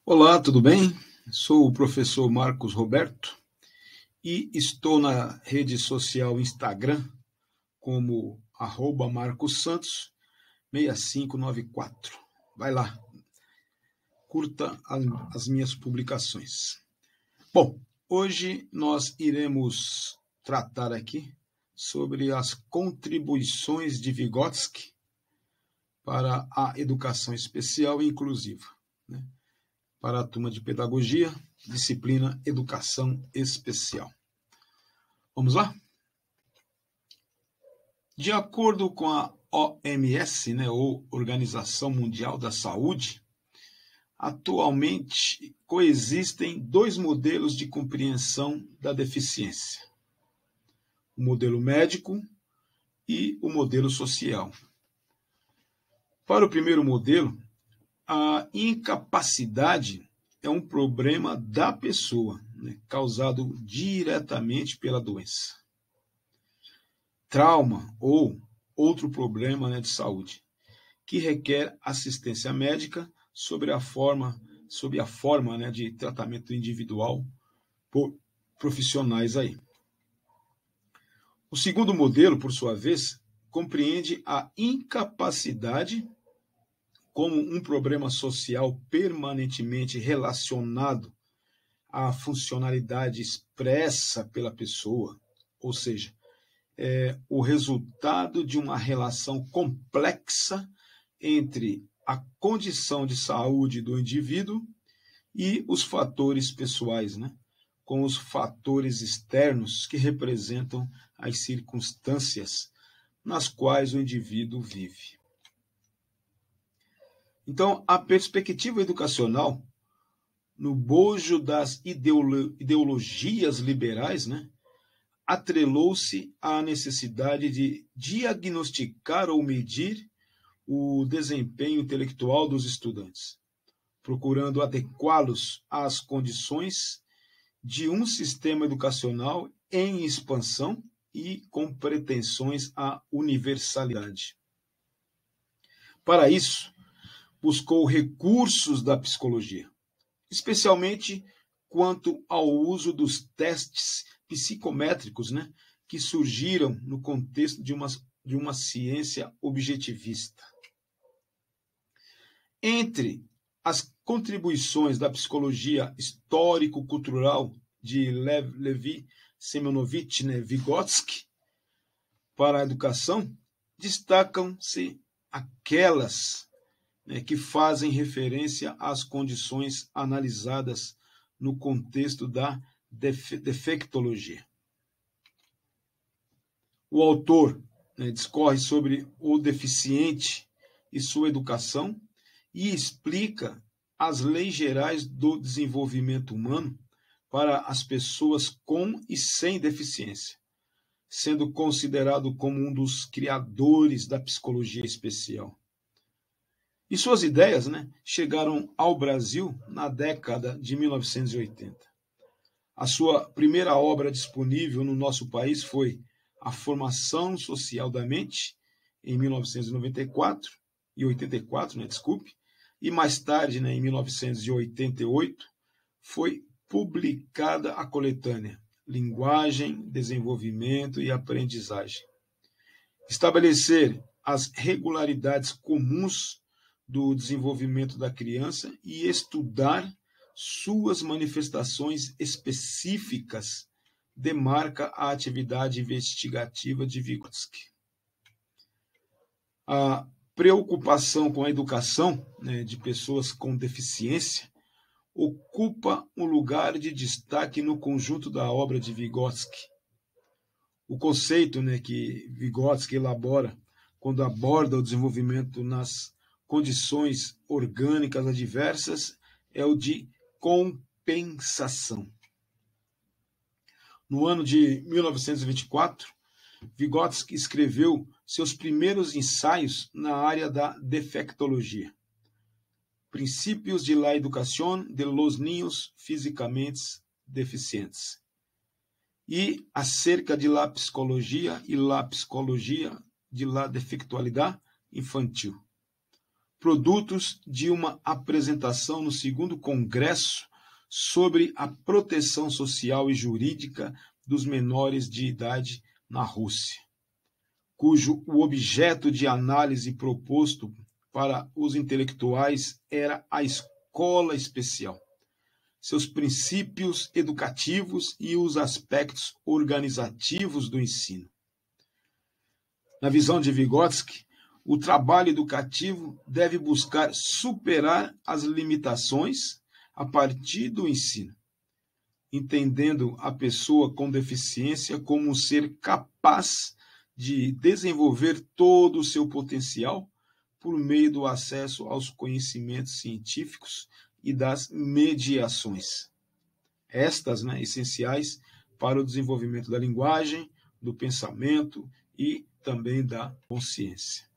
Olá, tudo bem? Sou o professor Marcos Roberto e estou na rede social Instagram como @marcossantos6594. Vai lá, curta as minhas publicações. Bom, hoje nós iremos tratar aqui sobre as contribuições de Vygotsky para a educação especial e inclusiva, né? Para a turma de pedagogia, disciplina educação especial. Vamos lá? De acordo com a OMS, ou Organização Mundial da Saúde, atualmente coexistem dois modelos de compreensão da deficiência: o modelo médico e o modelo social. Para o primeiro modelo, a incapacidade é um problema da pessoa, causado diretamente pela doença. Trauma ou outro problema de saúde, que requer assistência médica sob a forma de tratamento individual por profissionais aí. O segundo modelo, por sua vez, compreende a incapacidade como um problema social permanentemente relacionado à funcionalidade expressa pela pessoa, ou seja, o resultado de uma relação complexa entre a condição de saúde do indivíduo e os fatores pessoais, com os fatores externos que representam as circunstâncias nas quais o indivíduo vive. Então, a perspectiva educacional, no bojo das ideologias liberais, atrelou-se à necessidade de diagnosticar ou medir o desempenho intelectual dos estudantes, procurando adequá-los às condições de um sistema educacional em expansão e com pretensões à universalidade. Para isso, buscou recursos da psicologia, especialmente quanto ao uso dos testes psicométricos, que surgiram no contexto de uma ciência objetivista. Entre as contribuições da psicologia histórico-cultural de Lev Semenovich Vygotsky para a educação, destacam-se aquelas que fazem referência às condições analisadas no contexto da defectologia. O autor discorre sobre o deficiente e sua educação e explica as leis gerais do desenvolvimento humano para as pessoas com e sem deficiência, sendo considerado como um dos criadores da psicologia especial. E suas ideias chegaram ao Brasil na década de 1980. A sua primeira obra disponível no nosso país foi A Formação Social da Mente, em 1994, e mais tarde, em 1988, foi publicada a coletânea Linguagem, Desenvolvimento e Aprendizagem. Estabelecer as regularidades comuns do desenvolvimento da criança e estudar suas manifestações específicas demarca a atividade investigativa de Vygotsky. A preocupação com a educação de pessoas com deficiência ocupa um lugar de destaque no conjunto da obra de Vygotsky. O conceito que Vygotsky elabora quando aborda o desenvolvimento nas condições orgânicas adversas é o de compensação. No ano de 1924, Vygotsky escreveu seus primeiros ensaios na área da defectologia. Princípios de la educación de los niños físicamente deficientes. E acerca de la psicologia e la psicologia de la defectualidade infantil. produtos de uma apresentação no segundo Congresso sobre a proteção social e jurídica dos menores de idade na Rússia, cujo o objeto de análise proposto para os intelectuais era a escola especial, seus princípios educativos e os aspectos organizativos do ensino. Na visão de Vygotsky, o trabalho educativo deve buscar superar as limitações a partir do ensino, entendendo a pessoa com deficiência como um ser capaz de desenvolver todo o seu potencial por meio do acesso aos conhecimentos científicos e das mediações. Estas, essenciais para o desenvolvimento da linguagem, do pensamento e também da consciência.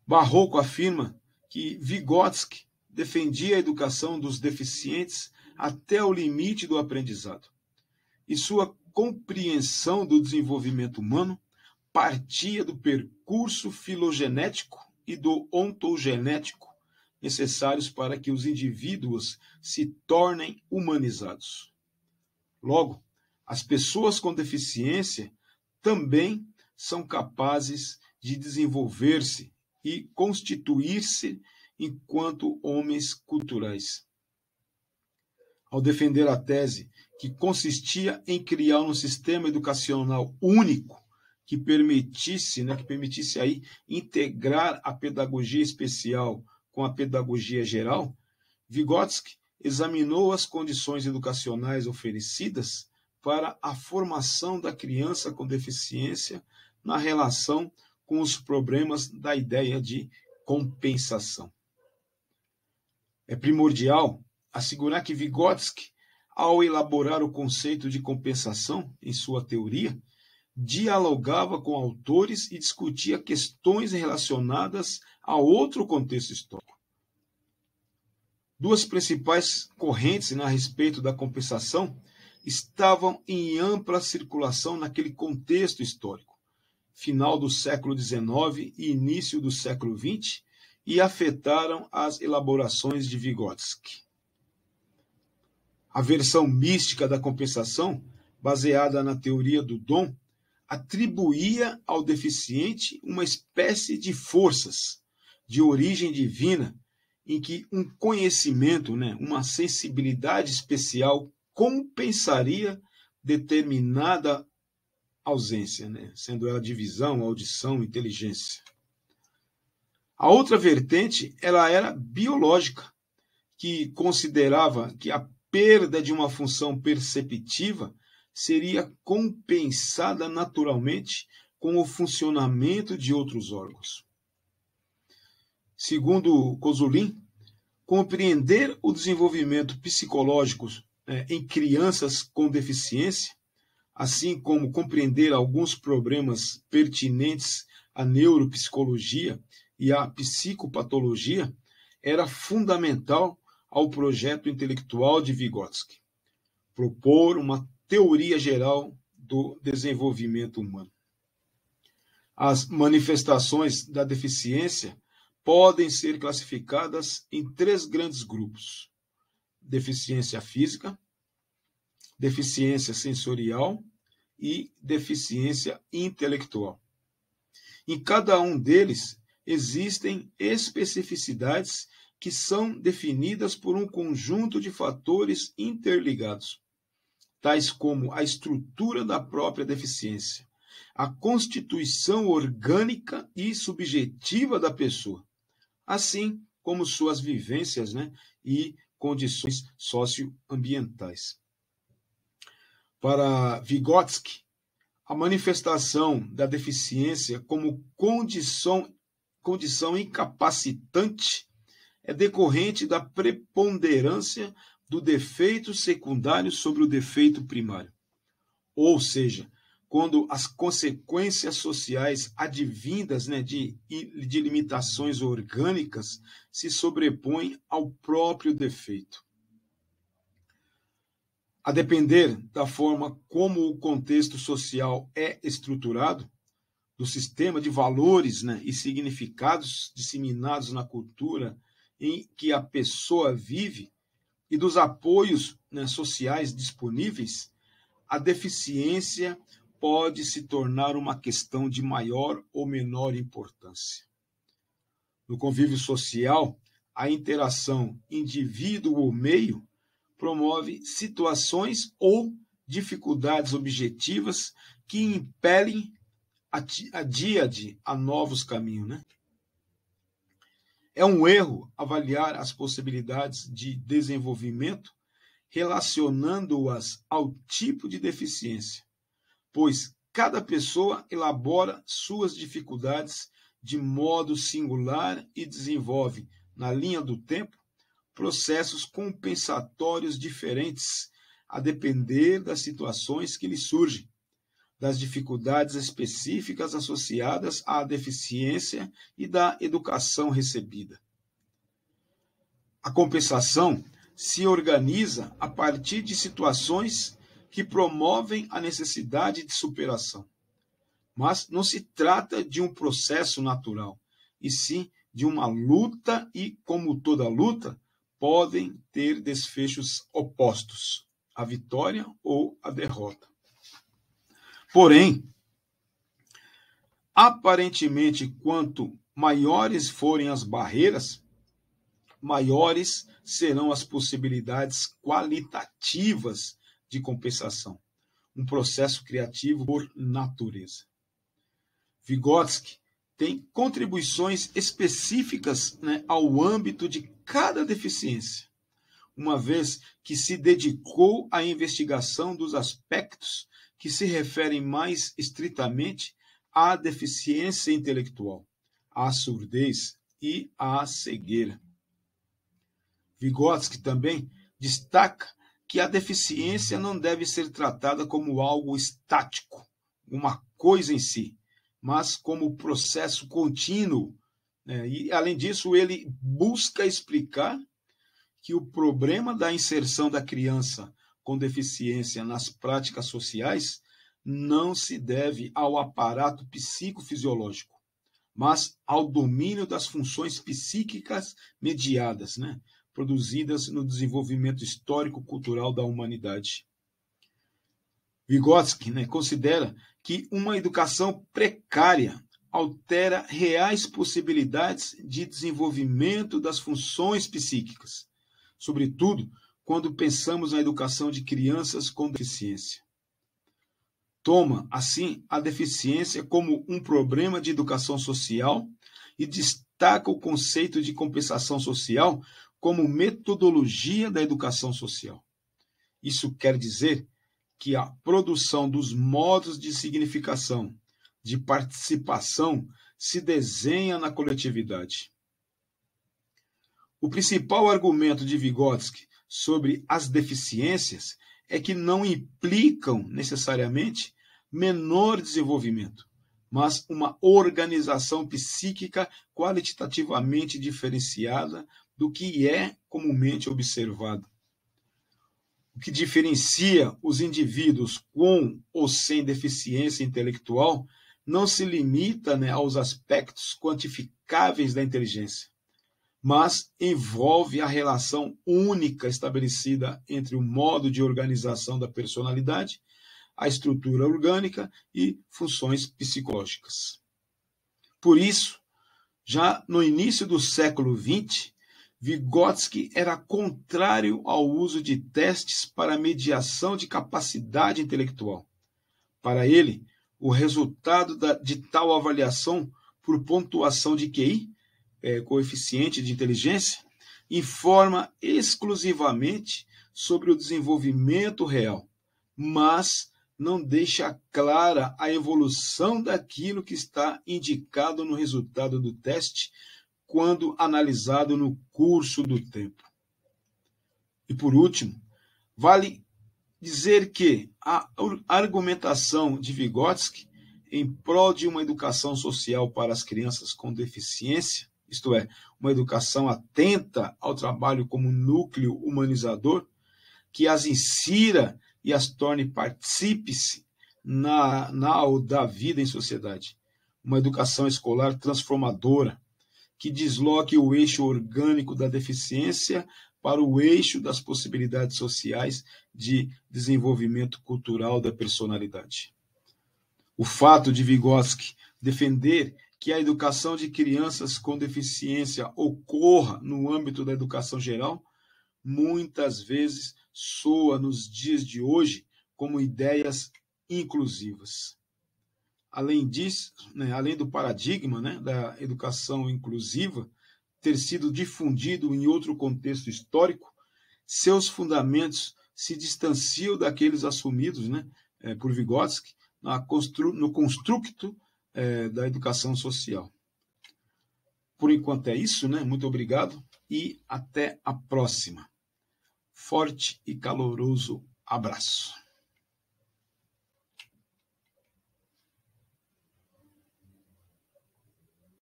Barroco afirma que Vygotsky defendia a educação dos deficientes até o limite do aprendizado, e sua compreensão do desenvolvimento humano partia do percurso filogenético e do ontogenético necessários para que os indivíduos se tornem humanizados. Logo, as pessoas com deficiência também são capazes de desenvolver-se e constituir-se enquanto homens culturais. Ao defender a tese que consistia em criar um sistema educacional único que permitisse aí integrar a pedagogia especial com a pedagogia geral, Vygotsky examinou as condições educacionais oferecidas para a formação da criança com deficiência na relação com os problemas da ideia de compensação. É primordial assegurar que Vygotsky, ao elaborar o conceito de compensação em sua teoria, dialogava com autores e discutia questões relacionadas a outro contexto histórico. Duas principais correntes a respeito da compensação estavam em ampla circulação naquele contexto histórico, final do século XIX e início do século XX, e afetaram as elaborações de Vygotsky. A versão mística da compensação, baseada na teoria do dom, atribuía ao deficiente uma espécie de forças de origem divina, em que um conhecimento, uma sensibilidade especial compensaria determinada ausência, sendo ela de visão, audição, inteligência. A outra vertente, ela era biológica, que considerava que a perda de uma função perceptiva seria compensada naturalmente com o funcionamento de outros órgãos. Segundo Koszulin, compreender o desenvolvimento psicológico em crianças com deficiência, assim como compreender alguns problemas pertinentes à neuropsicologia e à psicopatologia, era fundamental ao projeto intelectual de Vygotsky, propor uma teoria geral do desenvolvimento humano. As manifestações da deficiência podem ser classificadas em três grandes grupos: deficiência física, deficiência sensorial e deficiência intelectual. Em cada um deles existem especificidades que são definidas por um conjunto de fatores interligados, tais como a estrutura da própria deficiência, a constituição orgânica e subjetiva da pessoa, assim como suas vivências e condições socioambientais. Para Vygotsky, a manifestação da deficiência como condição incapacitante é decorrente da preponderância do defeito secundário sobre o defeito primário. Ou seja, quando as consequências sociais advindas de limitações orgânicas se sobrepõem ao próprio defeito. A depender da forma como o contexto social é estruturado, do sistema de valores, né, e significados disseminados na cultura em que a pessoa vive e dos apoios, né, sociais disponíveis, a deficiência pode se tornar uma questão de maior ou menor importância. No convívio social, a interação indivíduo-meio promove situações ou dificuldades objetivas que impelem a díade a novos caminhos, né? É um erro avaliar as possibilidades de desenvolvimento relacionando-as ao tipo de deficiência, pois cada pessoa elabora suas dificuldades de modo singular e desenvolve, na linha do tempo, processos compensatórios diferentes, a depender das situações que lhe surgem, das dificuldades específicas associadas à deficiência e da educação recebida. A compensação se organiza a partir de situações que promovem a necessidade de superação. Mas não se trata de um processo natural, e sim de uma luta e, como toda luta, podem ter desfechos opostos, a vitória ou a derrota. Porém, aparentemente, quanto maiores forem as barreiras, maiores serão as possibilidades qualitativas de compensação, um processo criativo por natureza. Vygotsky tem contribuições específicas, né, ao âmbito de cada deficiência, uma vez que se dedicou à investigação dos aspectos que se referem mais estritamente à deficiência intelectual, à surdez e à cegueira. Vygotsky também destaca que a deficiência não deve ser tratada como algo estático, uma coisa em si, mas como processo contínuo. E, além disso, ele busca explicar que o problema da inserção da criança com deficiência nas práticas sociais não se deve ao aparato psicofisiológico, mas ao domínio das funções psíquicas mediadas, né, produzidas no desenvolvimento histórico-cultural da humanidade. Vygotsky, né, considera que uma educação precária altera reais possibilidades de desenvolvimento das funções psíquicas, sobretudo quando pensamos na educação de crianças com deficiência. Toma, assim, a deficiência como um problema de educação social e destaca o conceito de compensação social como metodologia da educação social. Isso quer dizer que a produção dos modos de significação, de participação, se desenha na coletividade. O principal argumento de Vygotsky sobre as deficiências é que não implicam necessariamente menor desenvolvimento, mas uma organização psíquica qualitativamente diferenciada do que é comumente observado. O que diferencia os indivíduos com ou sem deficiência intelectual não se limita, né, aos aspectos quantificáveis da inteligência, mas envolve a relação única estabelecida entre o modo de organização da personalidade, a estrutura orgânica e funções psicológicas. Por isso, já no início do século XX, Vygotsky era contrário ao uso de testes para mediação de capacidade intelectual. Para ele, o resultado de tal avaliação por pontuação de QI, coeficiente de inteligência, informa exclusivamente sobre o desenvolvimento real, mas não deixa clara a evolução daquilo que está indicado no resultado do teste quando analisado no curso do tempo. E, por último, vale dizer que a argumentação de Vygotsky em prol de uma educação social para as crianças com deficiência, isto é, uma educação atenta ao trabalho como núcleo humanizador, que as insira e as torne partícipes da vida em sociedade, uma educação escolar transformadora, que desloque o eixo orgânico da deficiência para o eixo das possibilidades sociais de desenvolvimento cultural da personalidade. O fato de Vygotsky defender que a educação de crianças com deficiência ocorra no âmbito da educação geral, muitas vezes soa nos dias de hoje como ideias inclusivas. Além disso, além do paradigma da educação inclusiva ter sido difundido em outro contexto histórico, seus fundamentos se distanciam daqueles assumidos por Vygotsky no construto da educação social. Por enquanto é isso, muito obrigado e até a próxima. Forte e caloroso abraço.